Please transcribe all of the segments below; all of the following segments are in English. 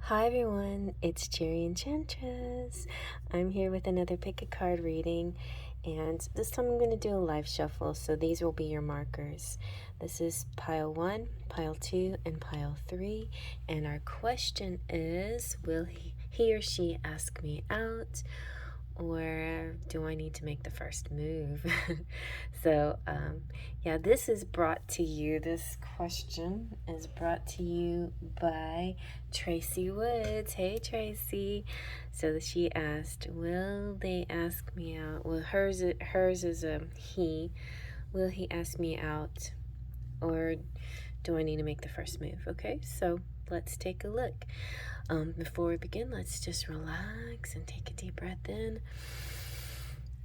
Hi everyone, it's Cherry Enchantress. I'm here with another pick a card reading, and this time I'm going to do a live shuffle, so these will be your markers. This is pile 1, pile 2, and pile 3, and our question is, will he or she ask me out? Or do I need to make the first move? Yeah, this is brought to you, this question is brought to you by Tracy Woods. Hey, Tracy. So she asked, will they ask me out? Well, hers is a he. Will he ask me out? Or do I need to make the first move? Okay, so let's take a look. Before we begin, let's just relax and take a deep breath in.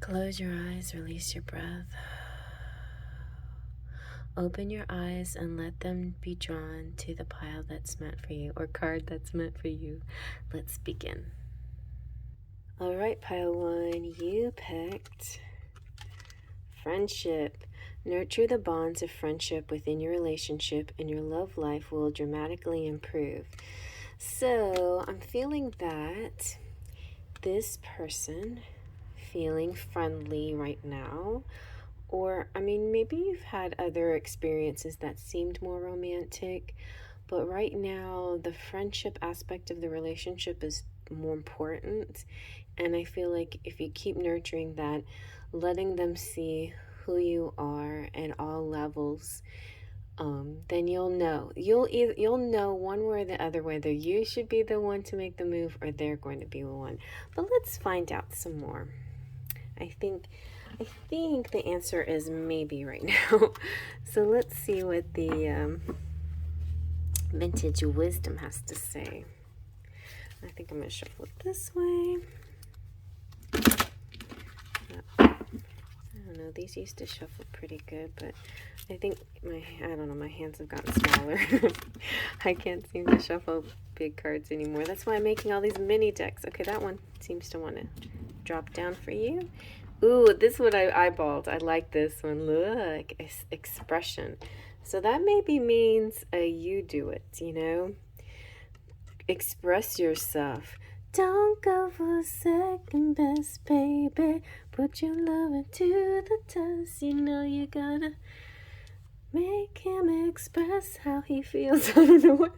Close your eyes, release your breath. Open your eyes and let them be drawn to the pile that's meant for you, or card that's meant for you. Let's begin. All right, pile 1, you picked friendship. Nurture the bonds of friendship within your relationship, and your love life will dramatically improve. So I'm feeling that this person feeling friendly right now, or I mean, maybe you've had other experiences that seemed more romantic, but right now the friendship aspect of the relationship is more important. And I feel like if you keep nurturing that, letting them see who you are at all levels, then you'll know. You'll know one way or the other whether you should be the one to make the move or they're going to be the one. But let's find out some more. I think the answer is maybe right now. So let's see what the vintage wisdom has to say. I think I'm going to shuffle it this way. I don't know, these used to shuffle pretty good, but I think I don't know, my hands have gotten smaller. I can't seem to shuffle big cards anymore. That's why I'm making all these mini decks. Okay, that one seems to want to drop down for you. Ooh, this is what I eyeballed. I like this one. Look, expression. So that maybe means you do it, you know? Express yourself. Don't go for second best, baby. Put your love into the test. You know you gotta make him express how he feels. I don't know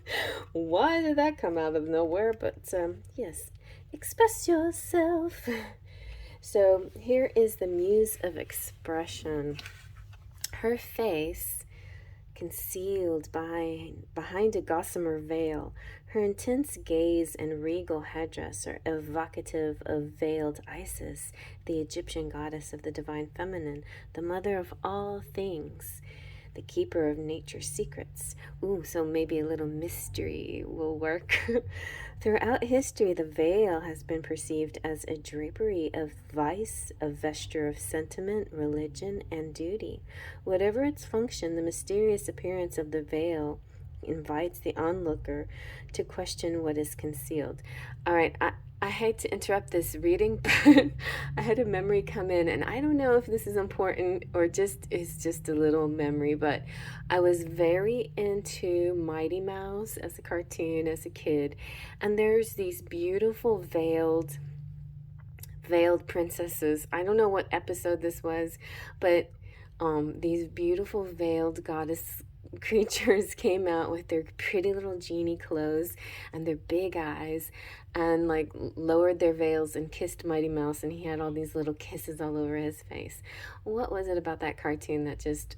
why did that come out of nowhere, but yes, express yourself. So here is the muse of expression. Her face concealed behind a gossamer veil. Her intense gaze and regal headdress are evocative of veiled Isis, the Egyptian goddess of the divine feminine, the mother of all things, the keeper of nature's secrets. Ooh, so maybe a little mystery will work. Throughout history, the veil has been perceived as a drapery of vice, a vesture of sentiment, religion, and duty. Whatever its function, the mysterious appearance of the veil invites the onlooker to question what is concealed. All right, I hate to interrupt this reading, but I had a memory come in, and I don't know if this is important or is just a little memory, but I was very into Mighty Mouse as a cartoon as a kid, and there's these beautiful veiled princesses. I don't know what episode this was, but these beautiful veiled goddess creatures came out with their pretty little genie clothes and their big eyes, and like lowered their veils and kissed Mighty Mouse, and he had all these little kisses all over his face. What was it about that cartoon that just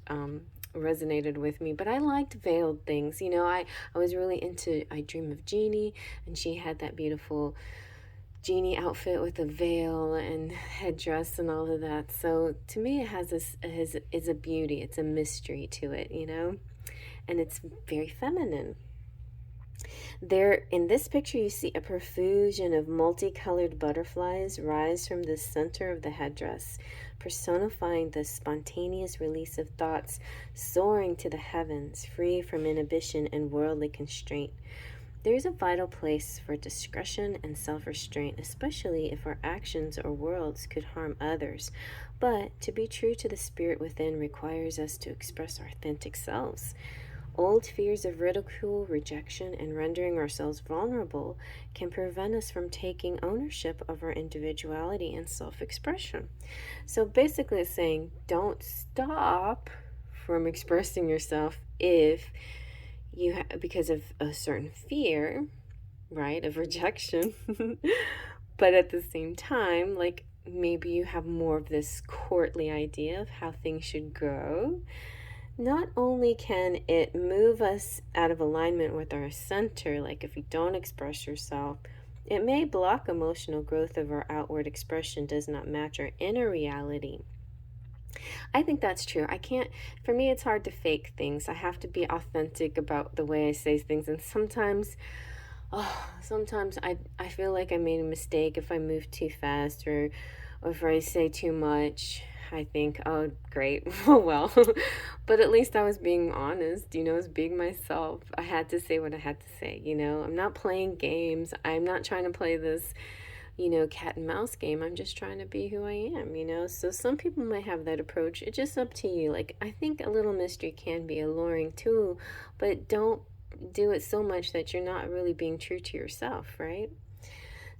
resonated with me? But I liked veiled things, you know. I was really into I Dream of Jeannie, and she had that beautiful genie outfit with a veil and headdress and all of that. So to me, it has is a beauty. It's a mystery to it, you know, and it's very feminine. There, in this picture, you see a profusion of multicolored butterflies rise from the center of the headdress, personifying the spontaneous release of thoughts soaring to the heavens, free from inhibition and worldly constraint. There is a vital place for discretion and self-restraint, especially if our actions or words could harm others. But to be true to the spirit within requires us to express our authentic selves. Old fears of ridicule, rejection, and rendering ourselves vulnerable can prevent us from taking ownership of our individuality and self-expression. So basically it's saying don't stop from expressing yourself if you because of a certain fear, right, of rejection. But at the same time, like, maybe you have more of this courtly idea of how things should go. Not only can it move us out of alignment with our center, like if you don't express yourself, it may block emotional growth if our outward expression does not match our inner reality. I think that's true. For me, it's hard to fake things. I have to be authentic about the way I say things. And sometimes I feel like I made a mistake if I move too fast or if I say too much. I think, oh, great. Oh, well. But at least I was being honest, I was being myself. I had to say what I had to say, I'm not playing games. I'm not trying to play this, cat and mouse game. I'm just trying to be who I am. So some people might have that approach. It's just up to you. Like, I think a little mystery can be alluring too, but don't do it so much that you're not really being true to yourself, right?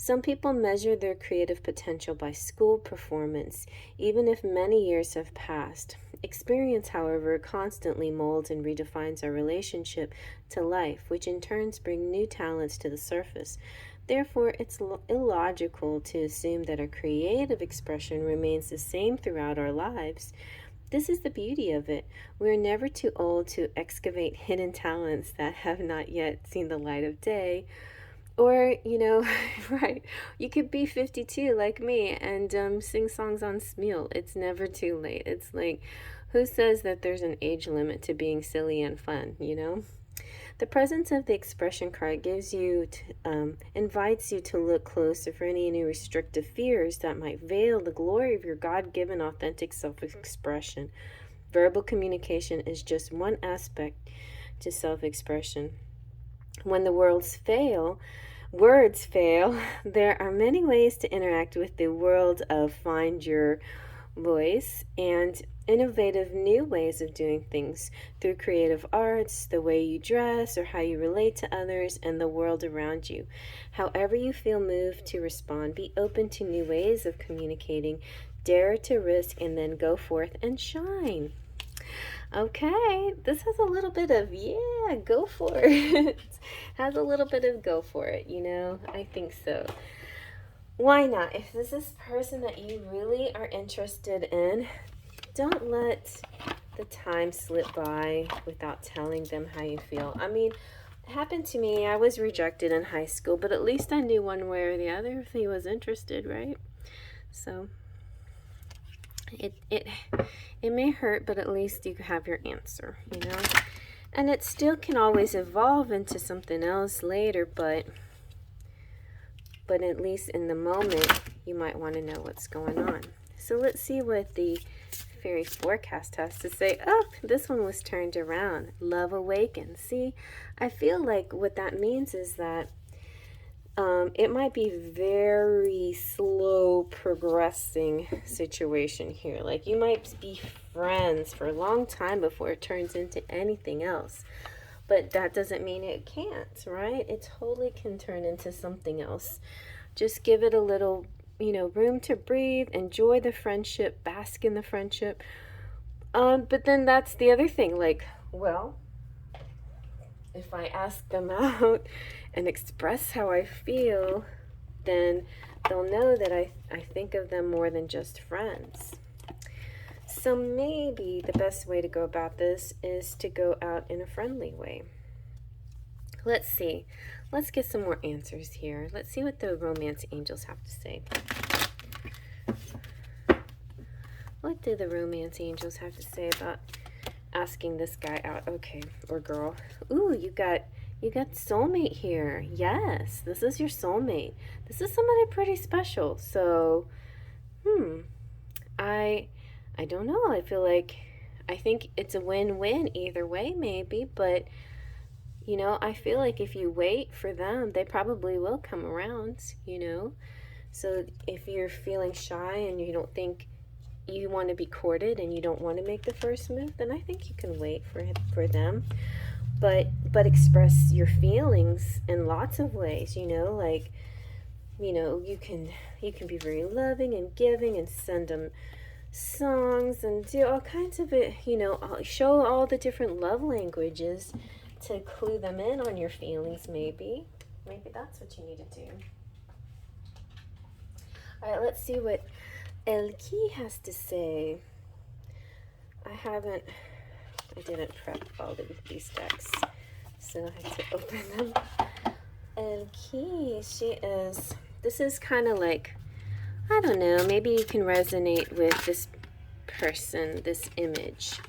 Some people measure their creative potential by school performance, even if many years have passed. Experience, however, constantly molds and redefines our relationship to life, which in turn brings new talents to the surface. Therefore, it's illogical to assume that our creative expression remains the same throughout our lives. This is the beauty of it. We're never too old to excavate hidden talents that have not yet seen the light of day. Or, right, you could be 52 like me and sing songs on Smule. It's never too late. It's like, who says that there's an age limit to being silly and fun, The presence of the expression card invites you to look closer for any new restrictive fears that might veil the glory of your God-given authentic self-expression. Verbal communication is just one aspect to self-expression. When the words fail, there are many ways to interact with the world of find your voice and innovative new ways of doing things through creative arts, the way you dress, or how you relate to others and the world around you. However you feel moved to respond, be open to new ways of communicating, dare to risk, and then go forth and shine. Okay, this has a little bit of, go for it. Has a little bit of go for it, I think so. Why not? If this is a person that you really are interested in, don't let the time slip by without telling them how you feel. I mean, it happened to me. I was rejected in high school, but at least I knew one way or the other if he was interested, right? So it may hurt, but at least you have your answer, And it still can always evolve into something else later, but at least in the moment, you might want to know what's going on. So let's see what the Faery Forecast has to say. Oh, this one was turned around. Love awakens. See, I feel like what that means is that it might be very slow progressing situation here. Like, you might be friends for a long time before it turns into anything else. But that doesn't mean it can't, right? It totally can turn into something else. Just give it a little, room to breathe, enjoy the friendship, bask in the friendship. But then that's the other thing. Like, well, if I ask them out and express how I feel, then they'll know that I think of them more than just friends. So maybe the best way to go about this is to go out in a friendly way. Let's see. Let's get some more answers here. Let's see what the romance angels have to say. What do the romance angels have to say about asking this guy out? Okay, or girl. Ooh, you got soulmate here. Yes, this is your soulmate. This is somebody pretty special. So, I don't know. I think it's a win-win either way, maybe, but I feel like if you wait for them, they probably will come around, So if you're feeling shy and you don't think you want to be courted and you don't want to make the first move, then I think you can wait for them. but express your feelings in lots of ways, you know, like, you know, you can be very loving and giving and send them songs and do all kinds of it, you know, show all the different love languages to clue them in on your feelings. Maybe that's what you need to do. All right, let's see what Elle Qui has to say. I didn't prep all these decks, so I had to open them. Elle Qui, this is kind of like, I don't know, maybe you can resonate with this person, this image.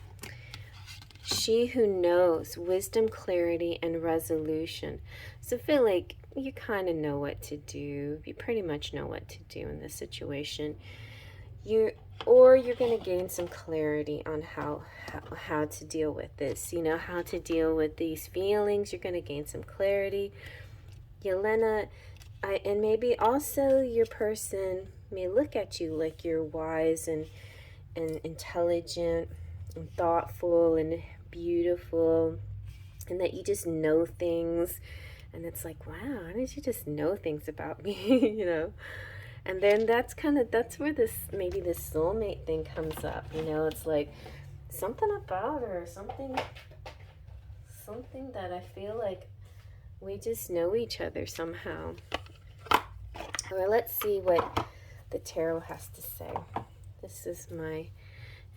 She who knows wisdom, clarity, and resolution. So I feel like you kind of know what to do. You pretty much know what to do in this situation. You're going to gain some clarity on how to deal with this. You know, how to deal with these feelings. You're going to gain some clarity. Yelena, and maybe also your person may look at you like you're wise and intelligent and thoughtful and beautiful, and that you just know things, and it's like, wow, how did you just know things about me? You know. And then that's where maybe this soulmate thing comes up, you know. It's like something about her, something that I feel like we just know each other somehow. Well, let's see what the tarot has to say. This is my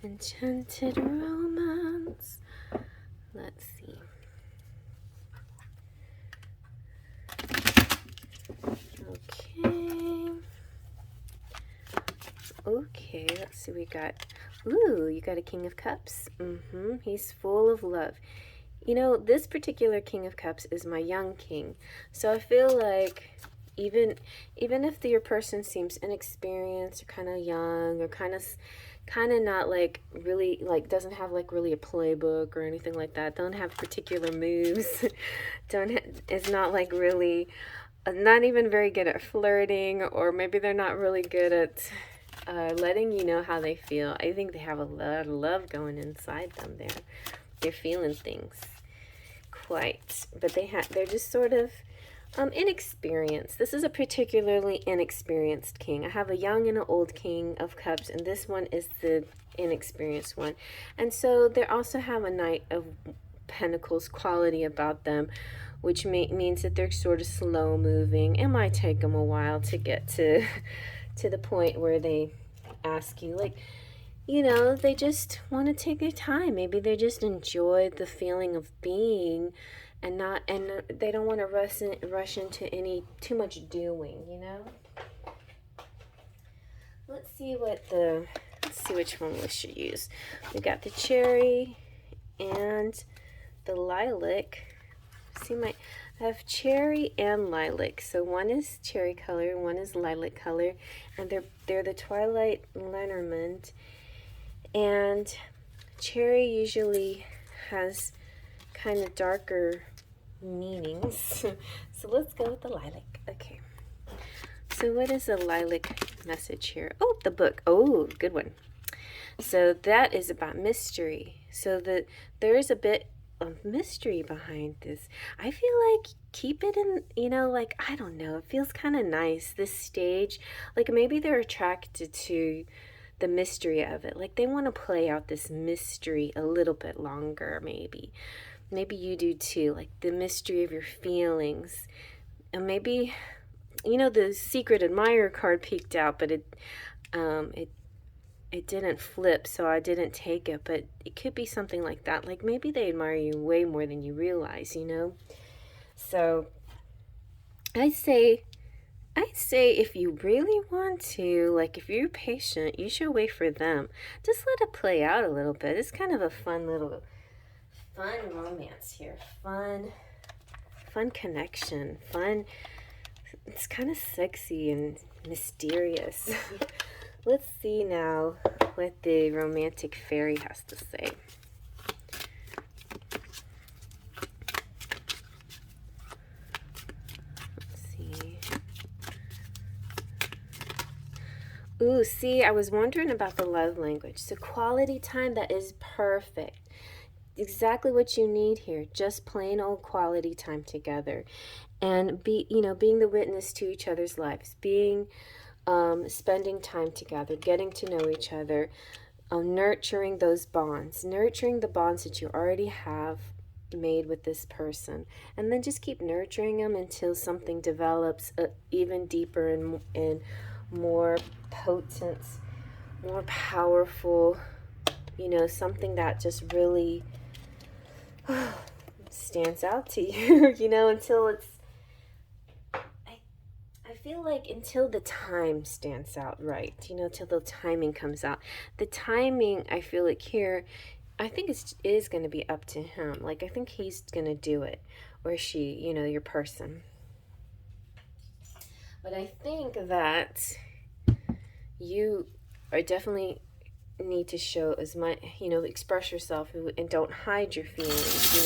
Enchanted Romance. Let's see. Okay, let's see, we got, you got a King of Cups. He's full of love. You know, this particular King of Cups is my young king. So I feel like even if your person seems inexperienced or kind of young or kind of not like really, like doesn't have like really a playbook or anything like that, don't have particular moves, is not like really, not even very good at flirting, or maybe they're not really good at letting you know how they feel. I think they have a lot of love going inside them. They're feeling things quite, but they're just sort of inexperienced. This is a particularly inexperienced king. I have a young and an old King of Cups, and this one is the inexperienced one. And so they also have a Knight of Pentacles quality about them, which means that they're sort of slow moving. It might take them a while to get to the point where they ask you, like, you know, they just want to take their time. Maybe they just enjoy the feeling of being, and they don't want to rush into too much doing, you know. Let's see which one we should use. We got the cherry and the lilac. See, I have cherry and lilac. So one is cherry color, one is lilac color, and they're the Twilight Lenormand. And cherry usually has kind of darker meanings. So let's go with the lilac. Okay. So what is the lilac message here? Oh, the book. Oh, good one. So that is about mystery. So there is a bit of mystery behind this. I feel like keep it in, you know, like, I don't know, it feels kind of nice, this stage. Like maybe they're attracted to the mystery of it. Like they want to play out this mystery a little bit longer, maybe. Maybe you do too, like the mystery of your feelings. And maybe, you know, the Secret Admirer card peeked out, but it didn't flip, so I didn't take it. But it could be something like that. Like maybe they admire you way more than you realize, you know? So I say if you really want to, like if you're patient, you should wait for them. Just let it play out a little bit. It's kind of a fun romance here. Fun connection. It's kind of sexy and mysterious. Let's see now what the romantic fairy has to say. Ooh, see, I was wondering about the love language. So quality time, that is perfect. exactly what you need here. Just plain old quality time together, and being the witness to each other's lives, spending time together, getting to know each other, nurturing those bonds, nurturing the bonds that you already have made with this person, and then just keep nurturing them until something develops even deeper and more potent, more powerful, something that just really stands out to you, until it's, I feel like until the time stands out right, till the timing comes out. The timing, I feel like here, I think it is going to be up to him. Like, I think he's going to do it, or she, your person. But I think that you are definitely need to show as much, express yourself and don't hide your feelings,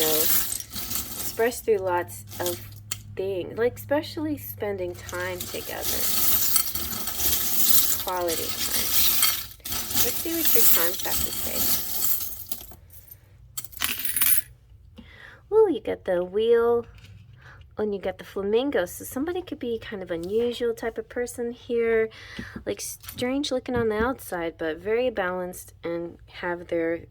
express through lots of things, like especially spending time together, quality time. Let's see what your cards have to say. Ooh, you got the wheel, and you got the flamingo. So somebody could be kind of unusual type of person here, like strange looking on the outside, but very balanced, and have their,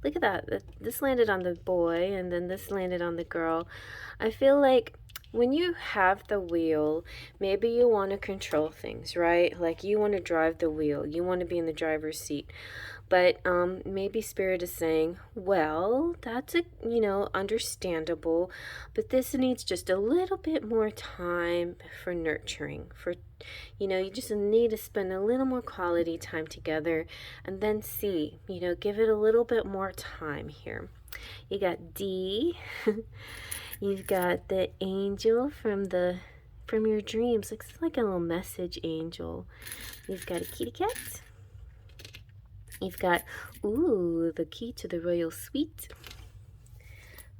look at that, this landed on the boy and then this landed on the girl. I feel like when you have the wheel, maybe you want to control things, right? Like you want to drive the wheel, you want to be in the driver's seat. But maybe Spirit is saying, well, that's understandable, but this needs just a little bit more time for nurturing. You just need to spend a little more quality time together, and then see, give it a little bit more time here. You got D. You've got the angel from your dreams. Looks like a little message angel. You've got a kitty cat. You've got, ooh, the key to the royal suite.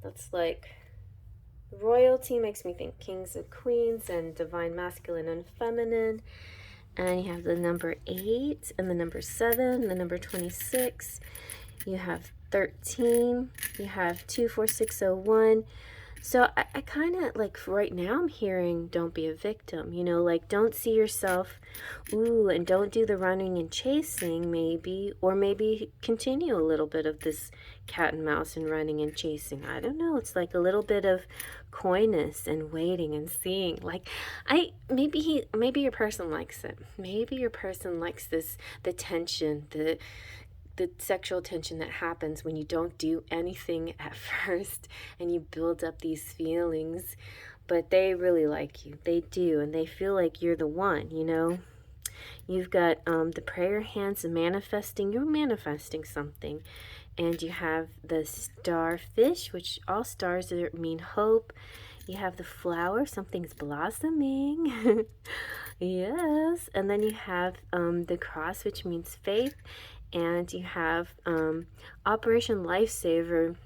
That's like royalty, makes me think kings and queens and divine masculine and feminine. And you have the number 8 and the number 7, the number 26. You have 13. You have 24601. So I kind of, like, right now I'm hearing don't be a victim, like don't see yourself, and don't do the running and chasing maybe, or maybe continue a little bit of this cat and mouse and running and chasing. I don't know. It's like a little bit of coyness and waiting and seeing. Like, maybe your person likes it. Maybe your person likes the tension, the sexual tension that happens when you don't do anything at first and you build up these feelings, but they really like you. They do, and they feel like you're the one, You've got the prayer hands and manifesting. You're manifesting something. And you have the starfish, which all stars mean hope. You have the flower, something's blossoming. Yes. And then you have the cross, which means faith. And you have Operation Lifesaver.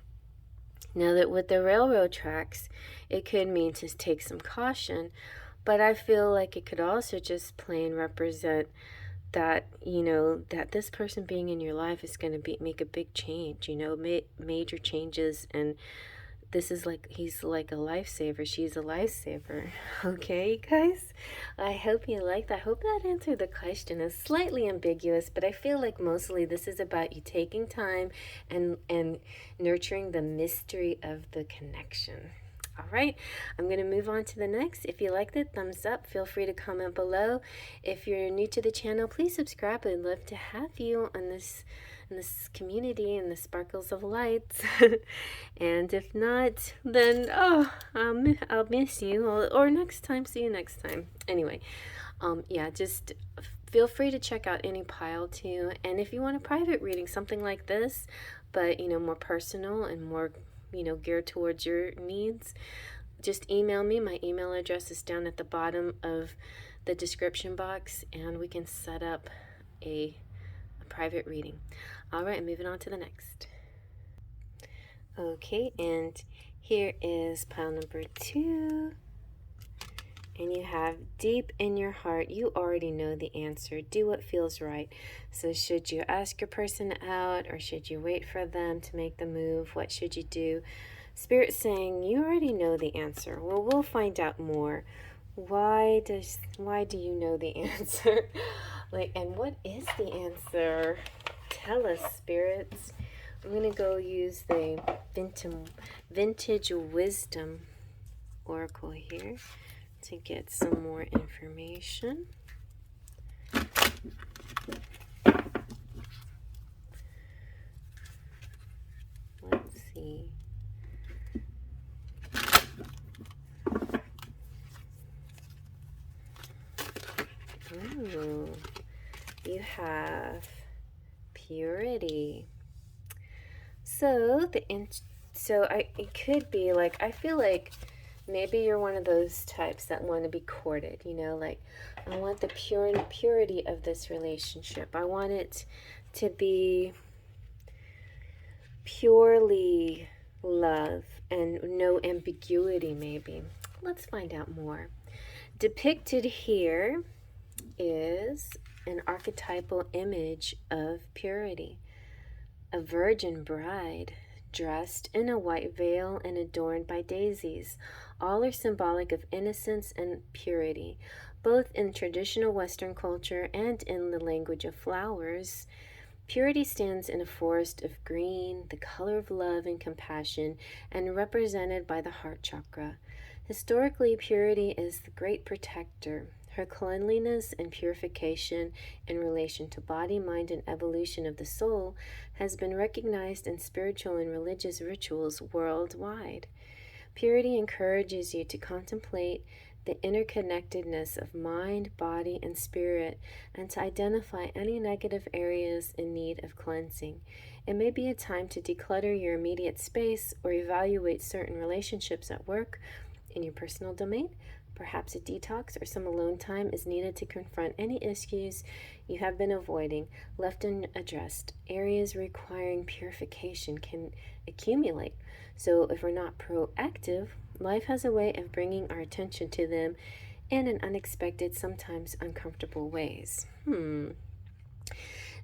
Now that with the railroad tracks, it could mean to take some caution, but I feel like it could also just plain represent that, that this person being in your life is going to make a big change, major changes, and this is like, he's like a lifesaver, she's a lifesaver. Okay, guys? I hope you liked that. I hope that answered the question. It's slightly ambiguous, but I feel like mostly this is about you taking time and nurturing the mystery of the connection. All right, I'm going to move on to the next. If you liked it, thumbs up. Feel free to comment below. If you're new to the channel, please subscribe. I'd love to have you on this community and the sparkles of lights. And if not, then I'll miss you, or next time. See you next time. Anyway, yeah, just feel free to check out any pile too. And if you want a private reading, something like this, but more personal and more geared towards your needs, just email me. My email address is down at the bottom of the description box, and we can set up a private reading. All right, moving on to the next. Okay, and here is pile number 2, And you have deep in your heart, you already know the answer. Do what feels right. So should you ask your person out, or should you wait for them to make the move? What should you do? Spirit's saying you already know the answer. Well, we'll find out more. Why do you know the answer? Like, and what is the answer? Tell us, spirits. I'm gonna go use the vintage wisdom oracle here to get some more information. Let's see. Ooh, you have purity. So it could be like, I feel like maybe you're one of those types that want to be courted, you know, like, I want the purity of this relationship. I want it to be purely love and no ambiguity, maybe. Let's find out more. Depicted here is an archetypal image of purity. A virgin bride, dressed in a white veil and adorned by daisies. All are symbolic of innocence and purity, both in traditional Western culture and in the language of flowers. Purity stands in a forest of green, the color of love and compassion, and represented by the heart chakra. Historically, purity is the great protector. Her cleanliness and purification in relation to body, mind, and evolution of the soul has been recognized in spiritual and religious rituals worldwide. Purity encourages you to contemplate the interconnectedness of mind, body, and spirit, and to identify any negative areas in need of cleansing. It may be a time to declutter your immediate space or evaluate certain relationships at work, in your personal domain. Perhaps a detox or some alone time is needed to confront any issues you have been avoiding, left unaddressed. Areas requiring purification can accumulate. So if we're not proactive, life has a way of bringing our attention to them in an unexpected, sometimes uncomfortable ways.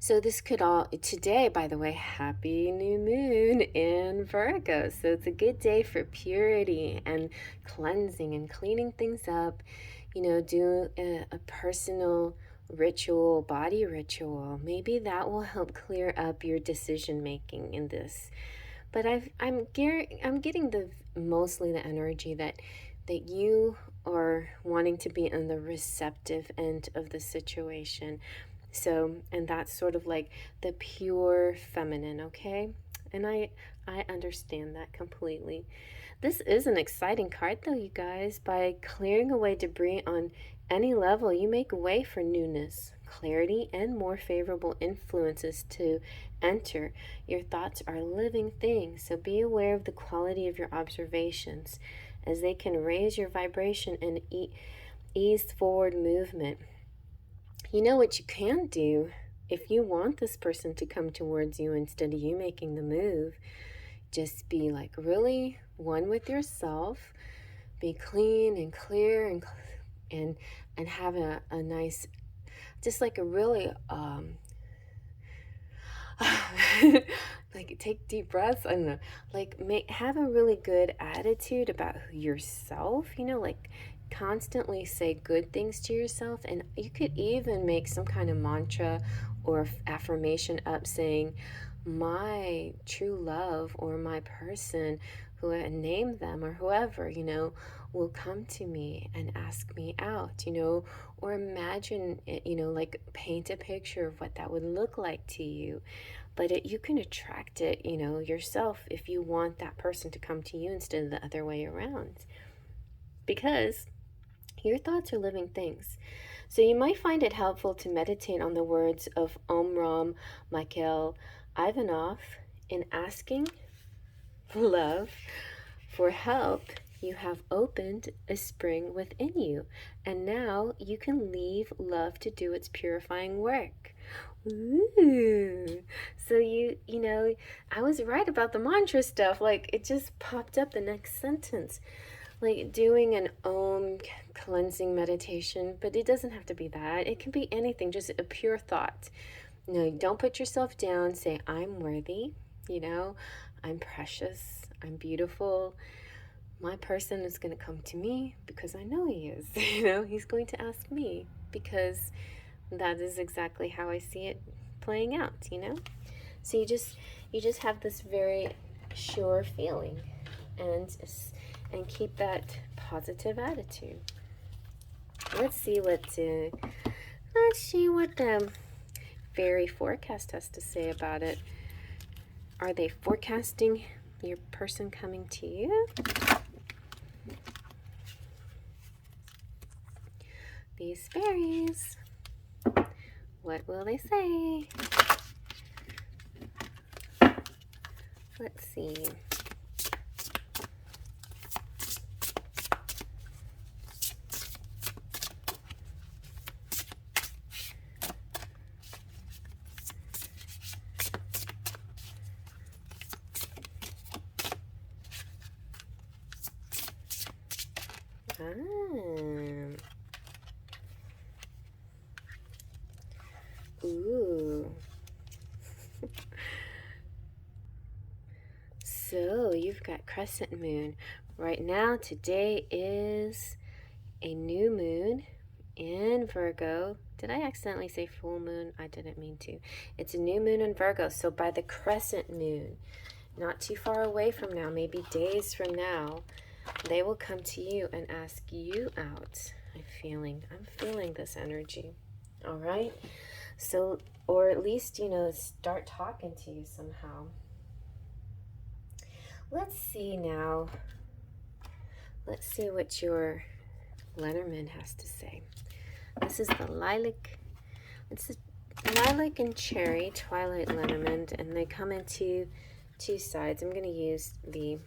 So this could all, today, by the way, happy new moon in Virgo. So it's a good day for purity and cleansing and cleaning things up. You know, do a personal ritual, body ritual. Maybe that will help clear up your decision making in this. But I'm getting mostly the energy that you are wanting to be on the receptive end of the situation. So, and that's sort of like the pure feminine, okay? And I understand that completely. This is an exciting card though, you guys. By clearing away debris on any level, you make way for newness, clarity, and more favorable influences to enter. Your thoughts are living things, so be aware of the quality of your observations, as they can raise your vibration and ease forward movement. You know what you can do if you want this person to come towards you instead of you making the move? Just be like really one with yourself. Be clean and clear and have a nice, just like a really like take deep breaths. I don't know, like have a really good attitude about yourself. You know, like constantly say good things to yourself, and you could even make some kind of mantra or affirmation up saying, my true love or my person, who I name them or whoever, you know, will come to me and ask me out, you know, or imagine it, you know, like paint a picture of what that would look like to you. But you can attract it, you know, yourself if you want that person to come to you instead of the other way around. Because your thoughts are living things. So you might find it helpful to meditate on the words of Omram Mikhail Ivanov in asking love for help. You have opened a spring within you, and now you can leave love to do its purifying work. Ooh. So you know, I was right about the mantra stuff. Like, it just popped up the next sentence. like doing an cleansing meditation, but it doesn't have to be that. It can be anything, just a pure thought. No, don't put yourself down. Say, I'm worthy, you know, I'm precious, I'm beautiful. My person is going to come to me because I know he is. You know, he's going to ask me because that is exactly how I see it playing out, you know? So you just have this very sure feeling, and keep that positive attitude. Let's see what the Faery Forecast has to say about it. Are they forecasting your person coming to you? These fairies, what will they say? Let's see. Ooh. So you've got crescent moon. Right now, today is a new moon in Virgo. Did I accidentally say full moon? I didn't mean to. It's a new moon in Virgo. So by the crescent moon, not too far away from now, maybe days from now, they will come to you and ask you out. I'm feeling this energy. All right. So, or at least, you know, start talking to you somehow. Let's see now. Let's see what your Lenormand has to say. This is the Lilac. It's the Lilac and Cherry Twilight Lenormand, and they come into two sides. I'm going to use the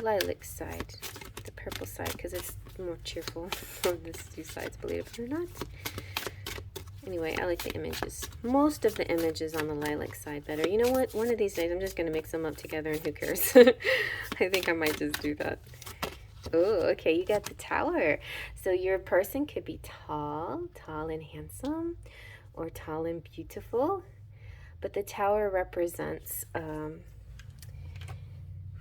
lilac side, the purple side, because it's more cheerful on these two sides, believe it or not. Anyway, I like the images. Most of the images on the lilac side better. You know what? One of these days, I'm just going to mix them up together, and who cares? I think I might just do that. Oh, okay, you got the Tower. So your person could be tall and handsome, or tall and beautiful. But the Tower represents,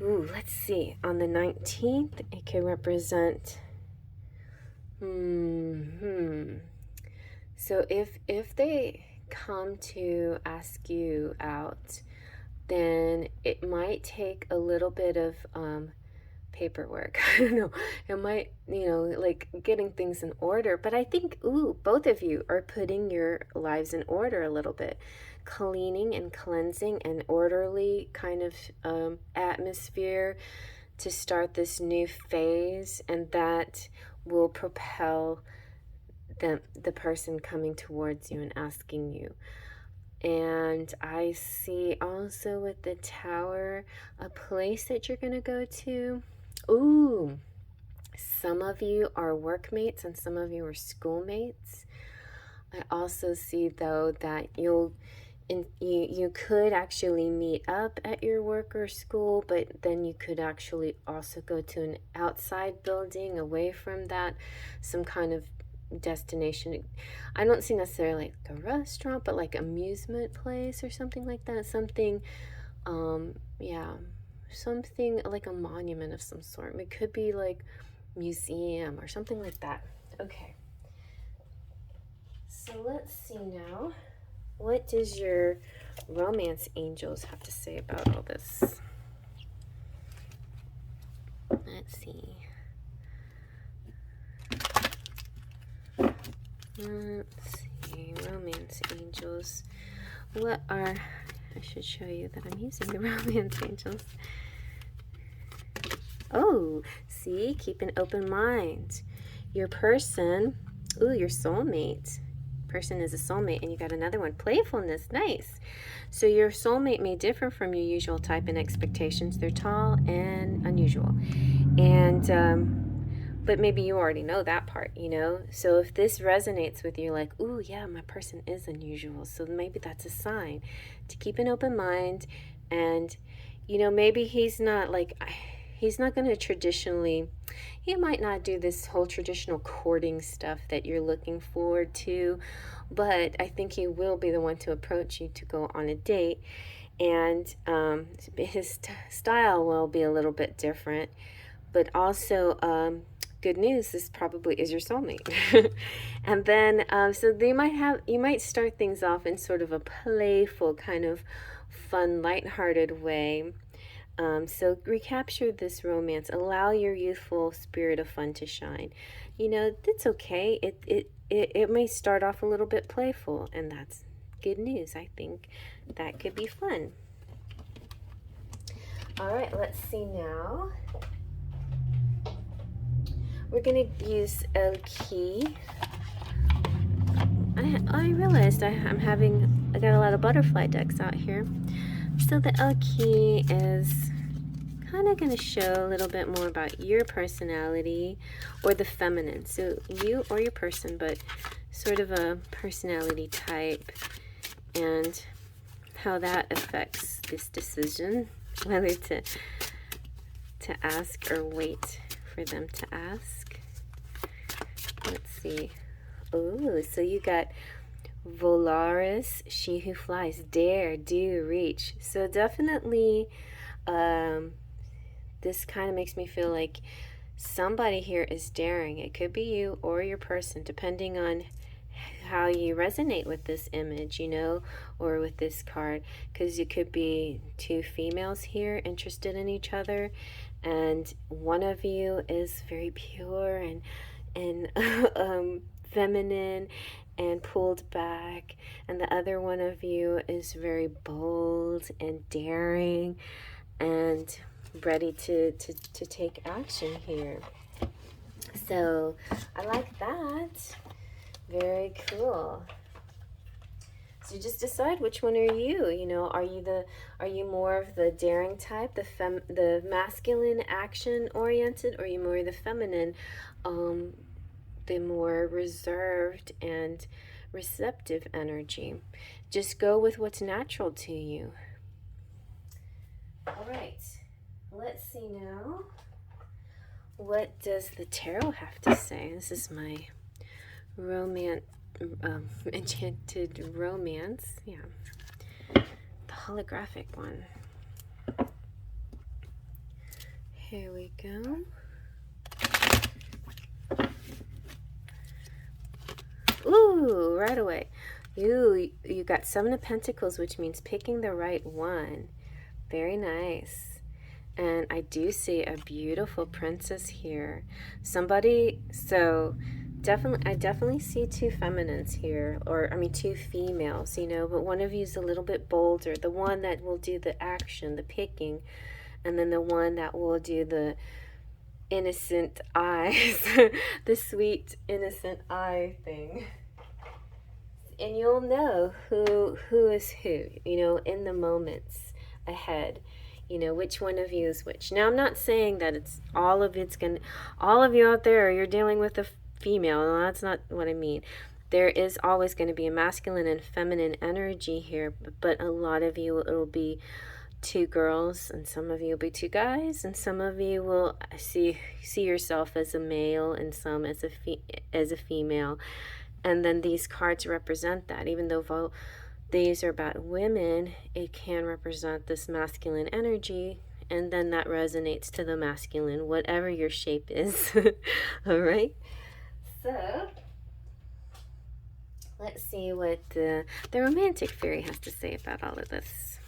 let's see. On the 19th, it can represent, So if they come to ask you out, then it might take a little bit of paperwork. I don't know. It might, you know, like getting things in order. But I think, both of you are putting your lives in order a little bit. Cleaning and cleansing an orderly kind of atmosphere to start this new phase, and that will propel the person coming towards you and asking you. And I see also with the Tower a place that you're going to go to. Ooh, some of you are workmates and some of you are schoolmates. I also see, though, that you could actually meet up at your work or school, but then you could actually also go to an outside building away from that, some kind of destination. I don't see necessarily like a restaurant, but like amusement place or something like that. Something, something like a monument of some sort. It could be like museum or something like that. Okay. So let's see now. What does your romance angels have to say about all this? Let's see. Let's see. Romance angels. What are... I should show you that I'm using the romance angels. Oh, see? Keep an open mind. Your person... your soulmate. Person is a soulmate, and you got another one. Playfulness. Nice. So your soulmate may differ from your usual type and expectations. They're tall and unusual. And... but maybe you already know that part, you know? So if this resonates with you, like, yeah, my person is unusual. So maybe that's a sign to keep an open mind. And, you know, maybe he's not like, he's not going to traditionally, he might not do this whole traditional courting stuff that you're looking forward to, but I think he will be the one to approach you to go on a date. And his style will be a little bit different, but also good news, this probably is your soulmate. And then so you might start things off in sort of a playful kind of fun, lighthearted way. So recapture this romance, allow your youthful spirit of fun to shine. You know, it's okay. It may start off a little bit playful, and that's good news. I think that could be fun. All right, let's see now. We're going to use Elle Qui. I realized I got a lot of butterfly decks out here. So the Elle Qui is kind of going to show a little bit more about your personality or the feminine. So you or your person, but sort of a personality type and how that affects this decision, whether to ask or wait for them to ask. Let's see. Oh, so you got Volaris, she who flies, dare, do, reach. So definitely this kind of makes me feel like somebody here is daring. It could be you or your person, depending on how you resonate with this image, you know, or with this card, because it could be two females here interested in each other, and one of you is very pure and feminine and pulled back, and the other one of you is very bold and daring and ready to take action here. So I like that. Very cool. So just decide which one are you. You know, are you more of the daring type, the masculine, action oriented, or are you more the feminine, the more reserved and receptive energy? Just go with what's natural to you. All right, let's see now. What does the tarot have to say? This is my Enchanted Romance, yeah, the holographic one. Here we go. Ooh, right away. You got Seven of Pentacles, which means picking the right one. Very nice. And I do see a beautiful princess here. Somebody, so I definitely see two feminines here, or I mean two females, you know, but one of you is a little bit bolder, the one that will do the action, the picking, and then the one that will do the innocent eyes, the sweet innocent eye thing. And you'll know who is who, you know, in the moments ahead. You know, which one of you is which. Now, I'm not saying that all of you out there, you're dealing with a female. No, that's not what I mean. There is always going to be a masculine and feminine energy here, but a lot of you, it'll be two girls, and some of you will be two guys, and some of you will see yourself as a male, and some as a female. And then these cards represent that. Even though these are about women, it can represent this masculine energy, and then that resonates to the masculine, whatever your shape is. All right, so let's see what the romantic fairy has to say about all of this.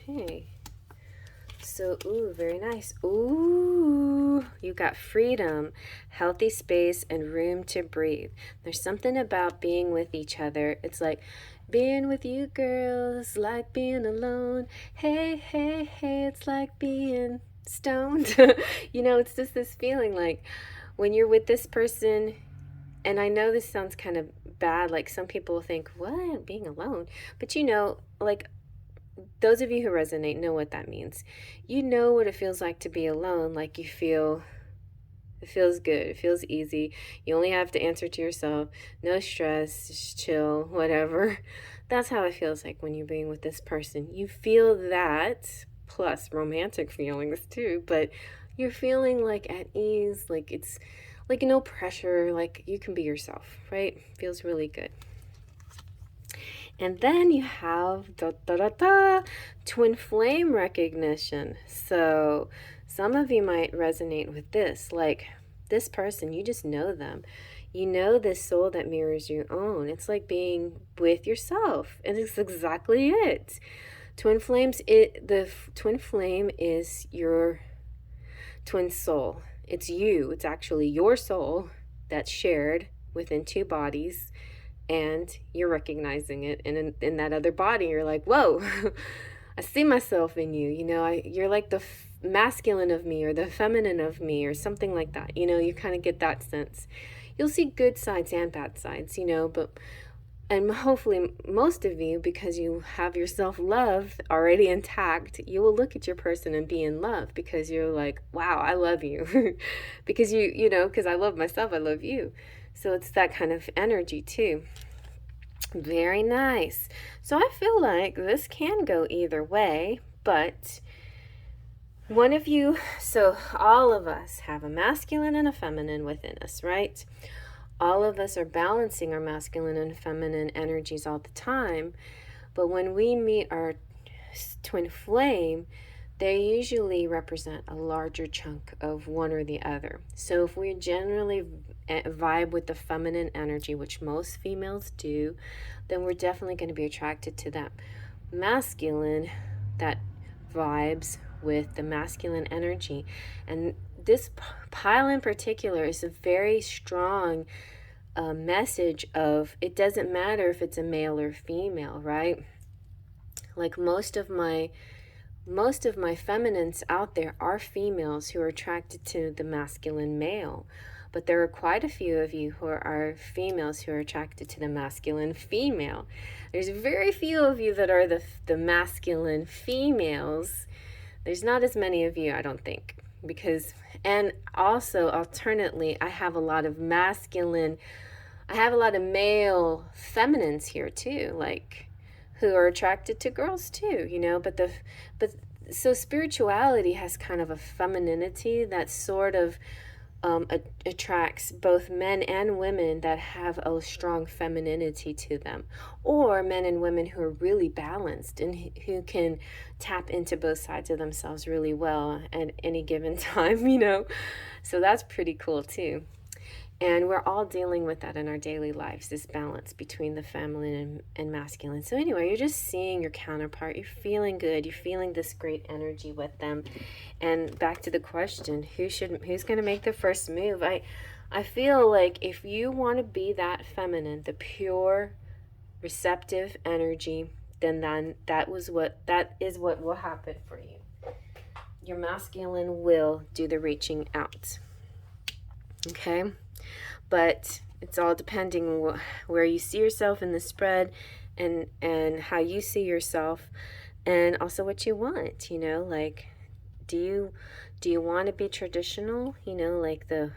Okay, so ooh, very nice. Ooh, you got freedom, healthy space, and room to breathe. There's something about being with each other. It's like being with you girls, like being alone. Hey, hey, hey, it's like being stoned. You know, it's just this feeling like when you're with this person, and I know this sounds kind of bad, like some people think, what, being alone? But you know, like, those of you who resonate know what that means. You know what it feels like to be alone, like you feel It feels good. It feels easy. You only have to answer to yourself. No stress, just chill, whatever. That's how it feels like when you're being with this person. You feel that, plus romantic feelings too, but you're feeling like at ease, like it's like no pressure, like you can be yourself, right? Feels really good. And then you have twin flame recognition. So some of you might resonate with this, like this person, you just know them. You know this soul that mirrors your own. It's like being with yourself, and it's exactly it. Twin flames, the twin flame is your twin soul. It's you. It's actually your soul that's shared within two bodies, and you're recognizing it. And in that other body, you're like, whoa, I see myself in you. You know, you're like the masculine of me or the feminine of me or something like that. You know, you kind of get that sense. You'll see good sides and bad sides, you know, but and hopefully most of you, because you have your self-love already intact, you will look at your person and be in love because you're like, wow, I love you. Because you know, because I love myself, I love you. So it's that kind of energy too. Very nice. So I feel like this can go either way, but one of you, so all of us have a masculine and a feminine within us, right? All of us are balancing our masculine and feminine energies all the time. But when we meet our twin flame, they usually represent a larger chunk of one or the other. So if we generally vibe with the feminine energy, which most females do, then we're definitely going to be attracted to that masculine that vibes with the masculine energy. And this pile in particular is a very strong message of, it doesn't matter if it's a male or female, right? Like most of my feminines out there are females who are attracted to the masculine male, but there are quite a few of you who are females who are attracted to the masculine female. There's very few of you that are the masculine females. There's not as many of you, I don't think, because, and also alternately, I have a lot of male feminines here too, like who are attracted to girls too, you know, but so spirituality has kind of a femininity that sort of attracts both men and women that have a strong femininity to them, or men and women who are really balanced and who can tap into both sides of themselves really well at any given time, you know. So that's pretty cool too. And we're all dealing with that in our daily lives, this balance between the feminine and masculine. So anyway, you're just seeing your counterpart. You're feeling good. You're feeling this great energy with them. And back to the question, who's going to make the first move? I feel like if you want to be that feminine, the pure, receptive energy, then that is what will happen for you. Your masculine will do the reaching out. Okay? But it's all depending where you see yourself in the spread, and how you see yourself, and also what you want, you know, like do you want to be traditional, you know, like the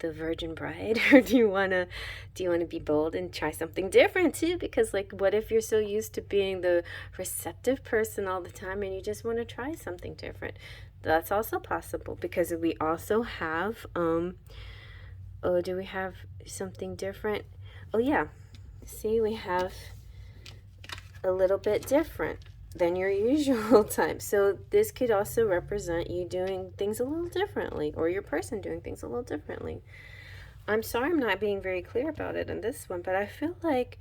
virgin bride, or do you want to be bold and try something different too? Because like, what if you're so used to being the receptive person all the time and you just want to try something different? That's also possible, because we also have oh, do we have something different? Oh, yeah. See, we have a little bit different than your usual type. So this could also represent you doing things a little differently, or your person doing things a little differently. I'm sorry I'm not being very clear about it in this one, but I feel like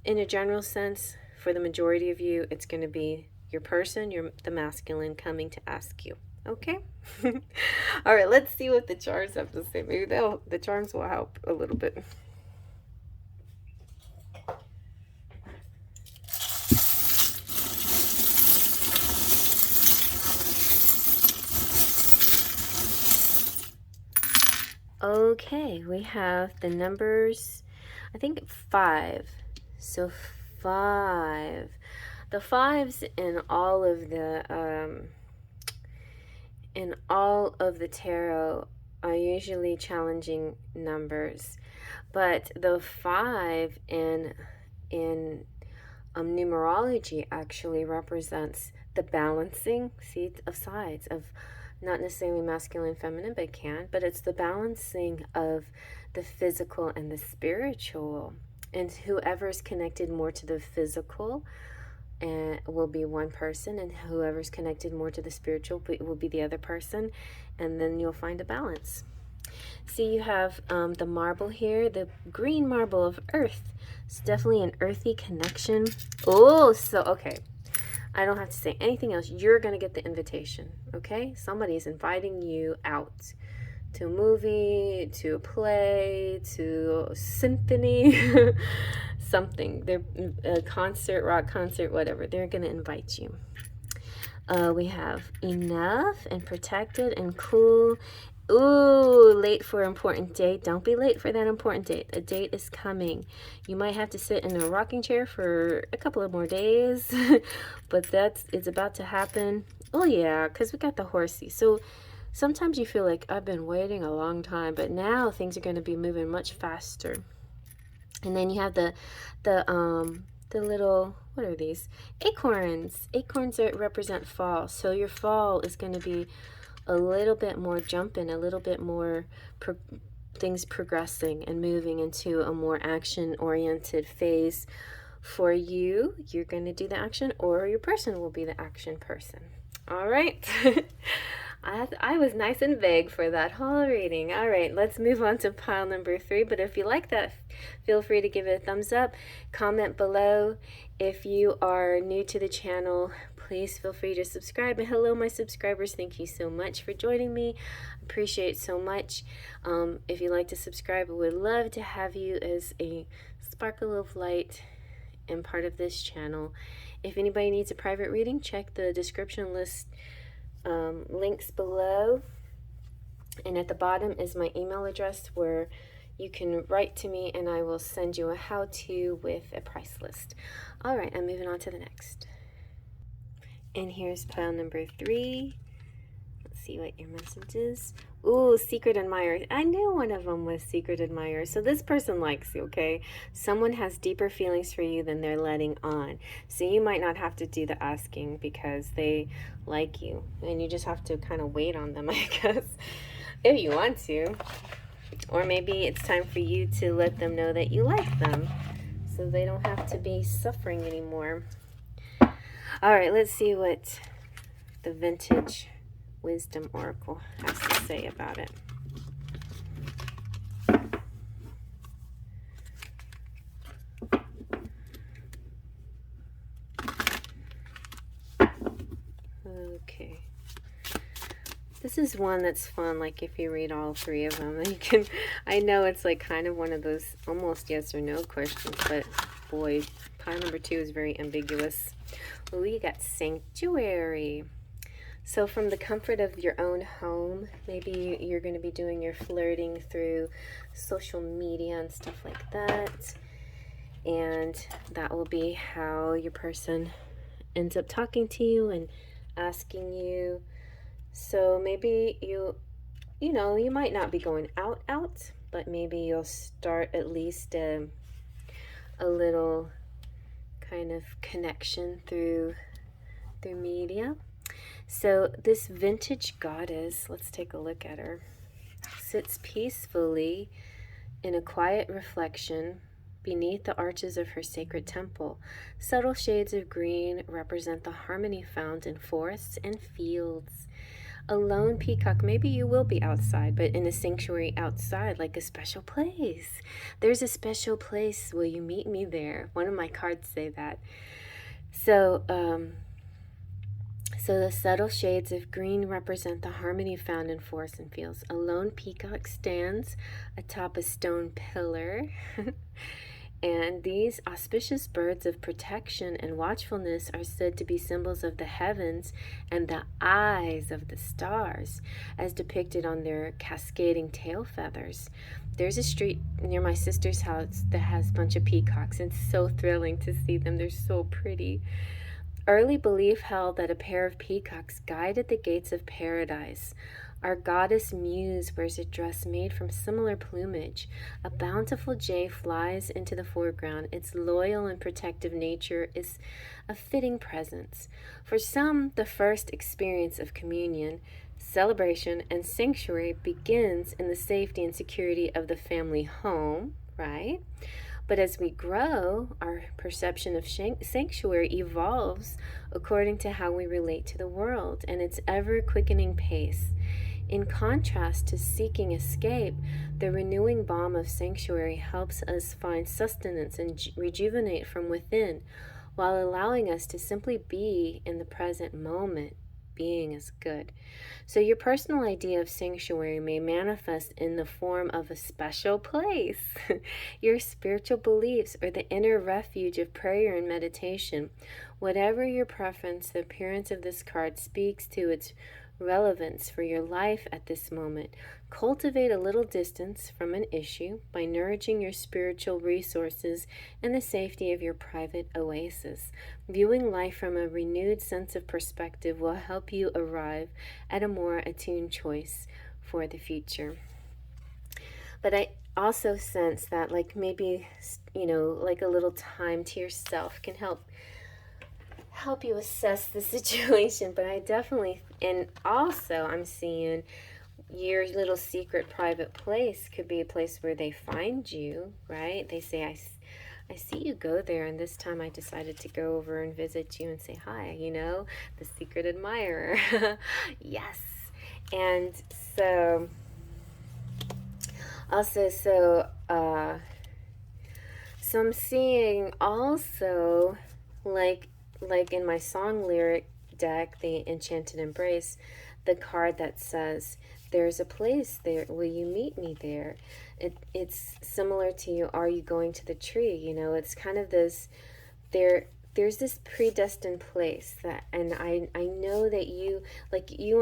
in a general sense, for the majority of you, it's going to be your person, the masculine, coming to ask you. Okay? All right, let's see what the charms have to say. Maybe the charms will help a little bit. Okay, we have the numbers, I think 5. So 5. The 5s in all of the tarot are usually challenging numbers, but the 5 in numerology actually represents the balancing, see, of sides, of not necessarily masculine and feminine, but it can, but it's the balancing of the physical and the spiritual. And whoever is connected more to the physical and will be one person, and whoever's connected more to the spiritual will be the other person, and then you'll find a balance. See, you have the marble here, the green marble of earth. It's definitely an earthy connection. Oh, so okay, I don't have to say anything else. You're gonna get the invitation, okay? Somebody's inviting you out to a movie, to a play, to a symphony, something. They're a concert, rock concert, whatever. They're gonna invite you. We have enough and protected and cool. Ooh, late for an important date. Don't be late for that important date. A date is coming. You might have to sit in a rocking chair for a couple of more days, but it's about to happen. Oh yeah, because we got the horsey. So sometimes you feel like I've been waiting a long time, but now things are going to be moving much faster. And then you have the little, what are these? Acorns. Acorns represent fall. So your fall is going to be a little bit more jumping, a little bit more things progressing and moving into a more action-oriented phase for you. You're going to do the action, or your person will be the action person. All right. I was nice and vague for that whole reading. All right, let's move on to pile number 3. But if you like that, feel free to give it a thumbs up. Comment below. If you are new to the channel, please feel free to subscribe. And hello, my subscribers. Thank you so much for joining me. Appreciate it so much. If you'd like to subscribe, I would love to have you as a sparkle of light and part of this channel. If anybody needs a private reading, check the description list links below, and at the bottom is my email address where you can write to me and I will send you a how-to with a price list. All right, I'm moving on to the next. And here's pile number 3. Let's see what your message is. Ooh, secret admirer. I knew one of them was secret admirer. So this person likes you, okay? Someone has deeper feelings for you than they're letting on. So you might not have to do the asking because they like you. And you just have to kind of wait on them, I guess, if you want to. Or maybe it's time for you to let them know that you like them so they don't have to be suffering anymore. All right, let's see what the vintage Wisdom Oracle has to say about it. Okay. This is one that's fun, like if you read all 3 of them, you can, I know it's like kind of one of those almost yes or no questions, but boy, pile number 2 is very ambiguous. Well, we got Sanctuary. So from the comfort of your own home, maybe you're going to be doing your flirting through social media and stuff like that. And that will be how your person ends up talking to you and asking you. So maybe you might not be going out, but maybe you'll start at least a little kind of connection through media. So this vintage goddess, let's take a look at her, sits peacefully in a quiet reflection beneath the arches of her sacred temple. Subtle shades of green represent the harmony found in forests and fields. A lone peacock, maybe you will be outside, but in a sanctuary outside, like a special place. There's a special place. Will you meet me there? One of my cards say that. So the subtle shades of green represent the harmony found in forests and fields. A lone peacock stands atop a stone pillar. And these auspicious birds of protection and watchfulness are said to be symbols of the heavens and the eyes of the stars, as depicted on their cascading tail feathers. There's a street near my sister's house that has a bunch of peacocks. It's so thrilling to see them. They're so pretty. Early belief held that a pair of peacocks guided the gates of paradise. Our goddess muse wears a dress made from similar plumage. A bountiful jay flies into the foreground. Its loyal and protective nature is a fitting presence. For some, the first experience of communion, celebration, and sanctuary begins in the safety and security of the family home, right? But as we grow, our perception of sanctuary evolves according to how we relate to the world and its ever-quickening pace. In contrast to seeking escape, the renewing balm of sanctuary helps us find sustenance and rejuvenate from within, while allowing us to simply be in the present moment. Being is good. So your personal idea of sanctuary may manifest in the form of a special place, your spiritual beliefs, or the inner refuge of prayer and meditation. Whatever your preference, the appearance of this card speaks to its relevance for your life at this moment. Cultivate a little distance from an issue by nourishing your spiritual resources in the safety of your private oasis. Viewing life from a renewed sense of perspective will help you arrive at a more attuned choice for the future. But I also sense that, like, maybe, like a little time to yourself can help you assess the situation. But I definitely, and also I'm seeing your little secret private place could be a place where they find you, right? They say, I see you go there, and this time I decided to go over and visit you and say hi, the secret admirer. Yes. And so also, so I'm seeing also, like in my song lyric deck, the Enchanted Embrace, the card that says, there's a place there, will you meet me there? It's similar to you, are you going to the tree? It's kind of this, there's this predestined place that, and I know that you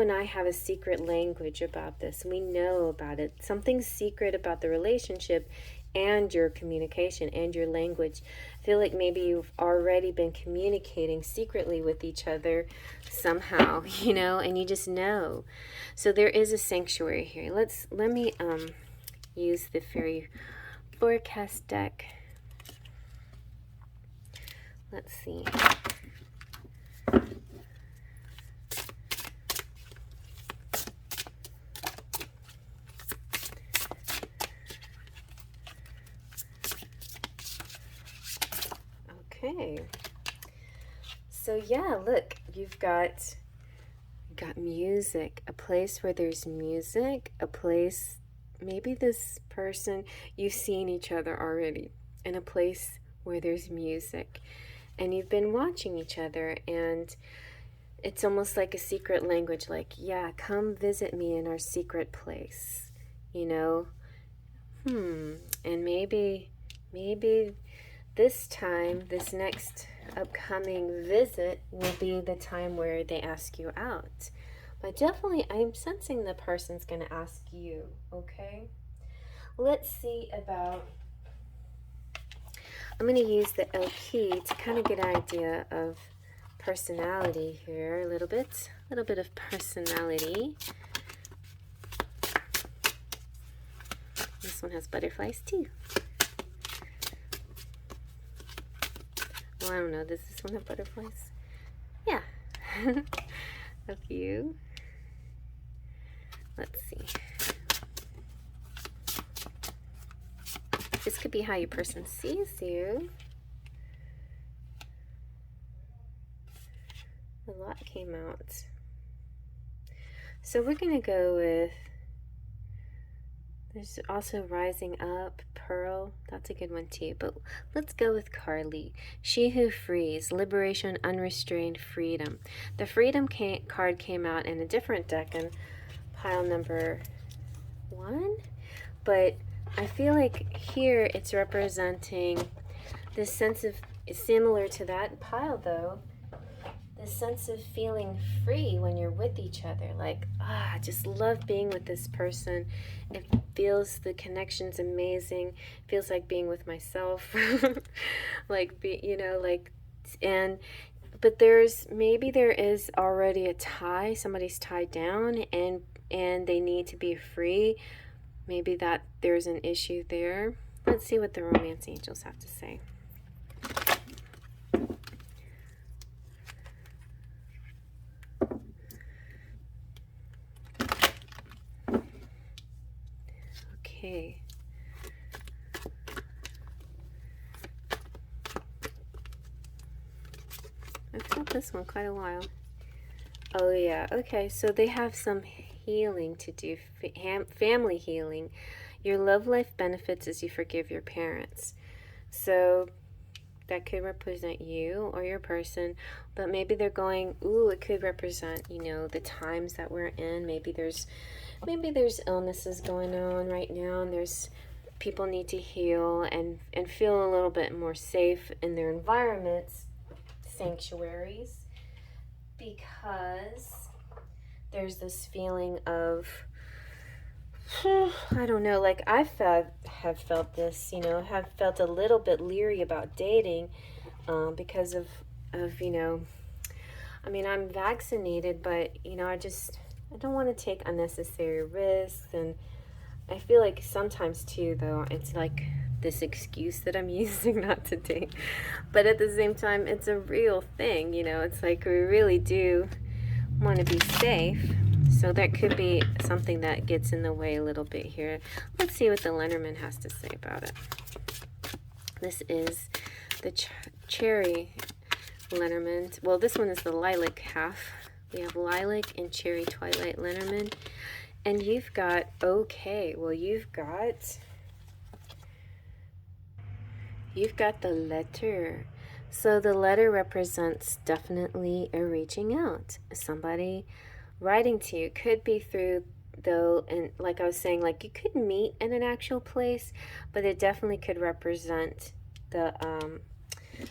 and I have a secret language about this. We know about it. Something secret about the relationship and your communication and your language. I feel like maybe you've already been communicating secretly with each other somehow, and you just know. So there is a sanctuary here. Let me use the Faery Forecast deck. Let's see. Okay. So yeah, look, you've got music, a place where there's music, a place, maybe this person, you've seen each other already in a place where there's music, and you've been watching each other, and it's almost like a secret language, like, yeah, come visit me in our secret place, and maybe this time, this next upcoming visit will be the time where they ask you out. But definitely, I'm sensing the person's going to ask you, okay? Let's see about, I'm going to use the Elle Qui to kind of get an idea of personality here, a little bit of personality. This one has butterflies too. Well, I don't know. Does this one have butterflies? Yeah. A few. Let's see. This could be how your person sees you. A lot came out. So we're going to go with, there's also Rising Up, Pearl. That's a good one too. But let's go with Carly. She Who Frees, Liberation, Unrestrained Freedom. The Freedom card came out in a different deck in pile number 1. But I feel like here it's representing this sense of, it's similar to that pile though, this sense of feeling free when you're with each other, like, I just love being with this person. It feels, the connection's amazing. It feels like being with myself, like, and but maybe there is already a tie. Somebody's tied down and they need to be free. Maybe that there's an issue there. Let's see what the romance angels have to say. Okay. I've felt this one quite a while. Oh yeah, okay, so they have some healing to do, family healing. Your love life benefits as you forgive your parents. So that could represent you or your person, but maybe they're going, ooh, it could represent, you know, the times that we're in. Maybe there's illnesses going on right now, and there's people need to heal and feel a little bit more safe in their environments, sanctuaries, because there's this feeling of, I don't know, like have felt this, you know, have felt a little bit leery about dating because of, you know, I mean, I'm vaccinated, but, you know, I don't want to take unnecessary risks. And I feel like sometimes too, though, it's like this excuse that I'm using not to date. But at the same time, it's a real thing, you know, it's like we really do want to be safe. So that could be something that gets in the way a little bit here. Let's see what the Lenormand has to say about it. This is the cherry Lenormand. Well, this one is the lilac half. We have lilac and cherry Twilight Lenormand. And you've got, okay, well, you've got the letter. So the letter represents definitely a reaching out. Somebody writing to you. Could be through, though, and like I was saying, like you could meet in an actual place, but it definitely could represent the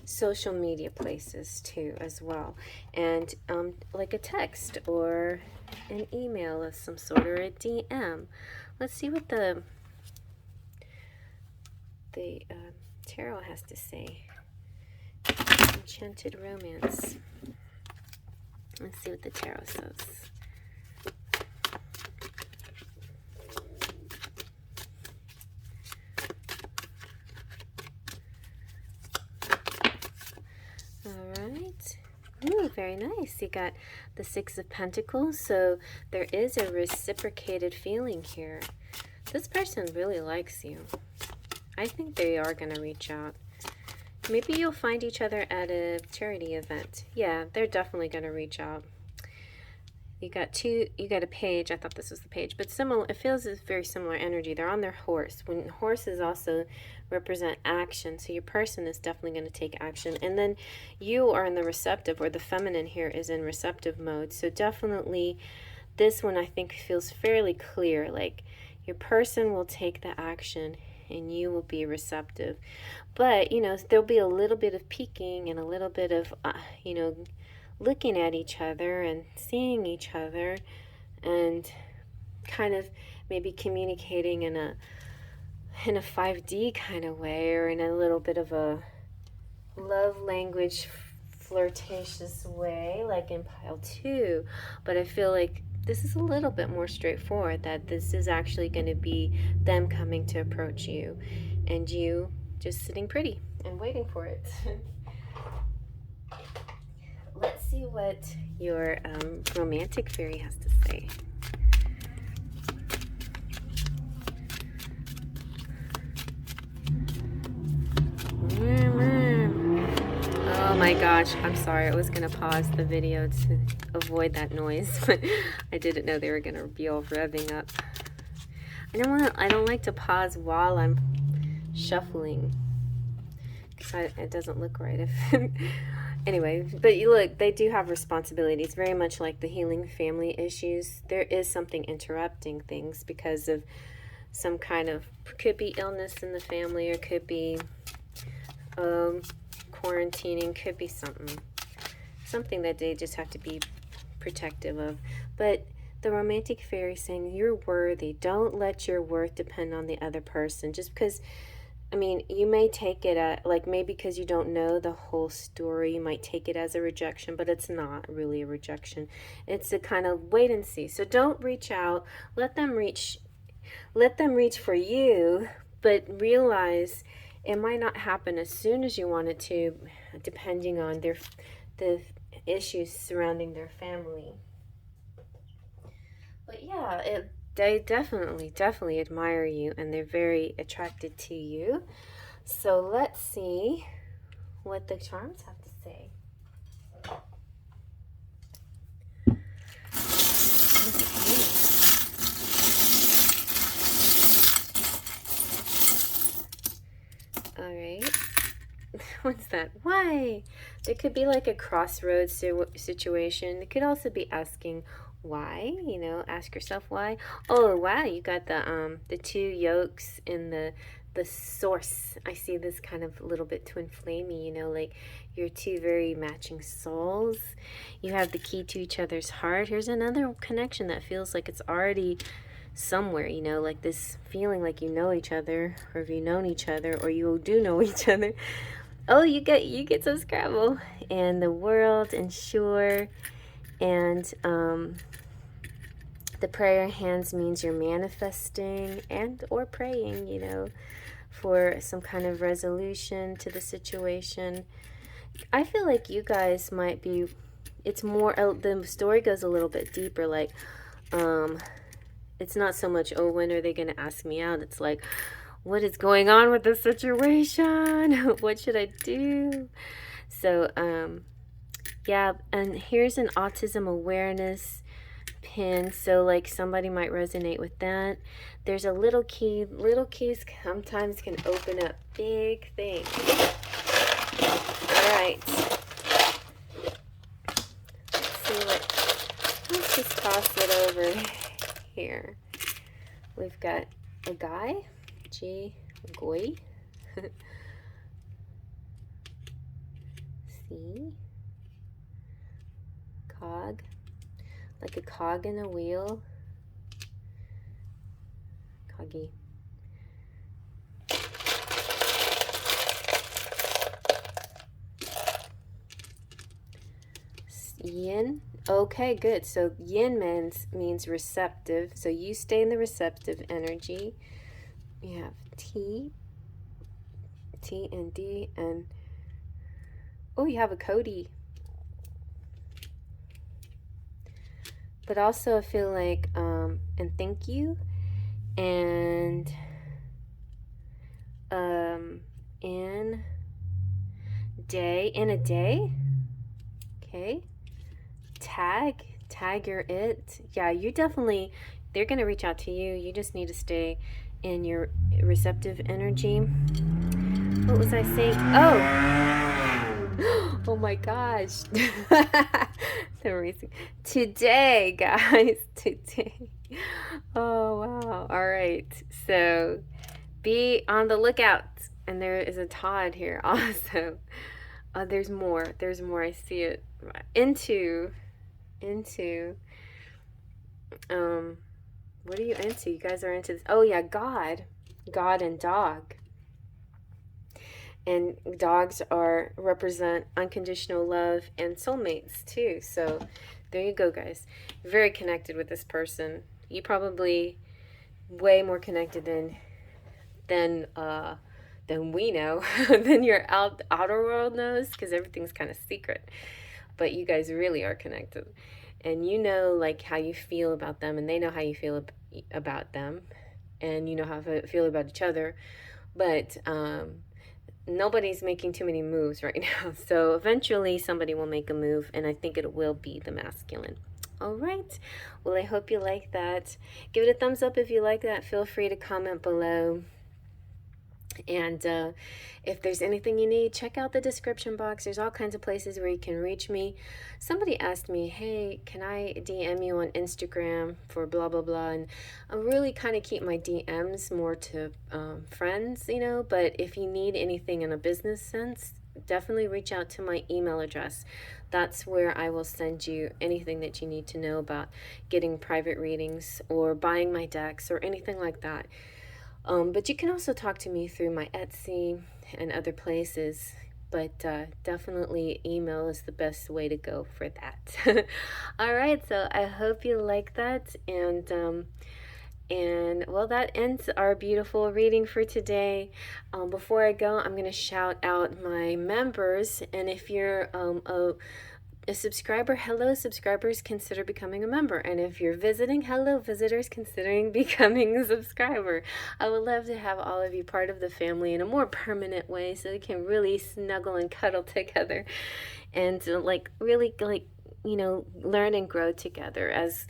social media places too as well, and like a text or an email of some sort, or a DM. Let's see what the tarot has to say. Enchanted Romance. Let's see what the tarot says. Alright. Ooh, very nice. You got the Six of Pentacles, so there is a reciprocated feeling here. This person really likes you. I think they are going to reach out. Maybe you'll find each other at a charity event. Yeah, they're definitely going to reach out. You got a page. I thought this was the page, but similar. It feels as very similar energy. They're on their horse. When horses also represent action, so your person is definitely going to take action. And then you are in the receptive, or the feminine here is in receptive mode. So definitely this one I think feels fairly clear. Like your person will take the action and you will be receptive. But, you know, there'll be a little bit of peeking and a little bit of, you know, looking at each other and seeing each other and kind of maybe communicating in a 5D kind of way, or in a little bit of a love language flirtatious way, like in pile 2. But I feel like this is a little bit more straightforward, that this is actually going to be them coming to approach you and you just sitting pretty and waiting for it. Let's see what your romantic fairy has to say. Oh my gosh, I'm sorry. I was going to pause the video to avoid that noise, but I didn't know they were going to be all revving up. I don't like to pause while I'm shuffling, because it doesn't look right if anyway. But you look, they do have responsibilities, very much like the healing family issues. There is something interrupting things because of some kind of, could be illness in the family, or could be quarantining, could be something that they just have to be protective of. But the romantic fairy saying you're worthy. Don't let your worth depend on the other person. Just because I mean, you may take it at, like, maybe because you don't know the whole story, you might take it as a rejection, but it's not really a rejection. It's a kind of wait and see. So don't reach out. Let them reach for you, but realize it might not happen as soon as you want it to, depending on the issues surrounding their family. But yeah, they definitely admire you, and they're very attracted to you. So let's see what the charms have to say. Okay. All right. What's that? Why? There could be like a crossroads situation. It could also be asking why, you know, ask yourself why. Oh, wow, you got the two yolks in the source. I see this kind of a little bit twin flamey, you know, like your two very matching souls. You have the key to each other's heart. Here's another connection that feels like it's already somewhere, you know, like this feeling like you know each other, or if you've known each other, or you do know each other. Oh, you get some Scrabble, and the world, and sure, and the prayer hands means you're manifesting and or praying, you know, for some kind of resolution to the situation. I feel like you guys might be, it's more, the story goes a little bit deeper, like, it's not so much, oh, when are they going to ask me out? It's like, what is going on with the situation? What should I do? So, yeah, and here's an autism awareness pin. So, like, somebody might resonate with that. There's a little key. Little keys sometimes can open up big things. All right. Let's just toss it over here. We've got a guy. Goy. See? Cog. Like a cog in a wheel. Coggy. Yin. Okay, good. So yin means receptive. So you stay in the receptive energy. You have T and D, and oh, you have a Cody. But also I feel like, and thank you, and in a day, okay, tag your it. Yeah, you definitely, they're gonna reach out to you. You just need to stay in your receptive energy. What was I saying? Oh my gosh. Today, guys, today. Oh wow. All right, so be on the lookout. And there is a Todd here also. There's more, I see it. Into what are you into? You guys are into this. Oh yeah, God and dog. And dogs represent unconditional love and soulmates too. So there you go, guys. Very connected with this person. You probably way more connected than we know, than your outer world knows, because everything's kind of secret. But you guys really are connected. And you know, like, how you feel about them, and they know how you feel about them, and you know how you feel about each other. But nobody's making too many moves right now. So eventually somebody will make a move, and I think it will be the masculine. All right. Well, I hope you like that. Give it a thumbs up if you like that. Feel free to comment below. And if there's anything you need, check out the description box. There's all kinds of places where you can reach me. Somebody asked me, hey, can I DM you on Instagram for blah, blah, blah. And I really kind of keep my DMs more to friends, you know. But if you need anything in a business sense, definitely reach out to my email address. That's where I will send you anything that you need to know about getting private readings or buying my decks or anything like that. But you can also talk to me through my Etsy and other places. But definitely email is the best way to go for that. All right, so I hope you like that. And well, that ends our beautiful reading for today. Before I go, I'm going to shout out my members. And if you're a subscriber, hello subscribers, consider becoming a member. And if you're visiting, hello visitors, considering becoming a subscriber. I would love to have all of you part of the family in a more permanent way, so we can really snuggle and cuddle together and really learn and grow together as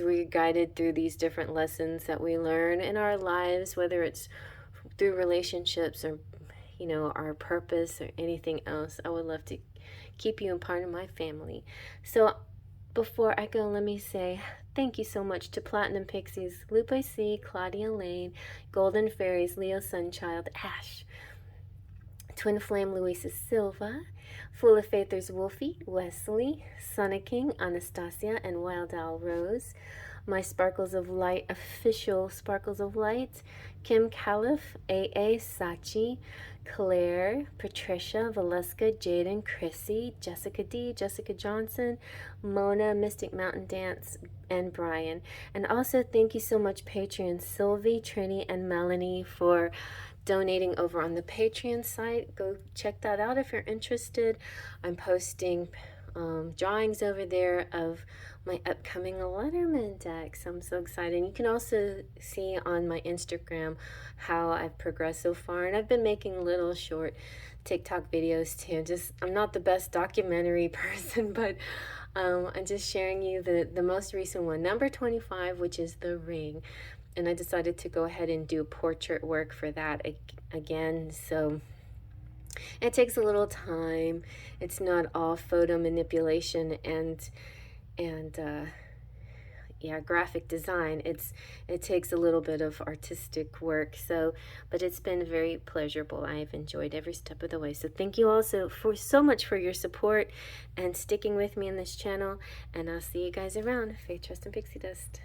we're guided through these different lessons that we learn in our lives, whether it's through relationships or our purpose or anything else. I would love to keep you a part of my family. So before I go, let me say thank you so much to Platinum Pixies, Lupe C, Claudia Lane, Golden Fairies, Leo Sunchild, Ash, Twin Flame Luisa Silva, Full of Faithers Wolfie, Wesley, Sonic King, Anastasia, and Wild Owl Rose. My Sparkles of Light, official Sparkles of Light, Kim Caliph, AA Sachi, Claire, Patricia, Valeska, Jaden, Chrissy, Jessica D, Jessica Johnson, Mona, Mystic Mountain Dance, and Brian. And also thank you so much, Patreon, Sylvie, Trini, and Melanie, for donating over on the Patreon site. Go check that out if you're interested. I'm posting drawings over there of my upcoming Lenormand decks. I'm so excited. And you can also see on my Instagram how I've progressed so far. And I've been making little short TikTok videos too. I'm not the best documentary person, but I'm just sharing you the most recent one, number 25, which is the ring. And I decided to go ahead and do portrait work for that again. So it takes a little time. It's not all photo manipulation and graphic design. It takes a little bit of artistic work. But it's been very pleasurable. I've enjoyed every step of the way. So thank you also so much for your support and sticking with me in this channel. And I'll see you guys around. Faith, Trust, and Pixie Dust.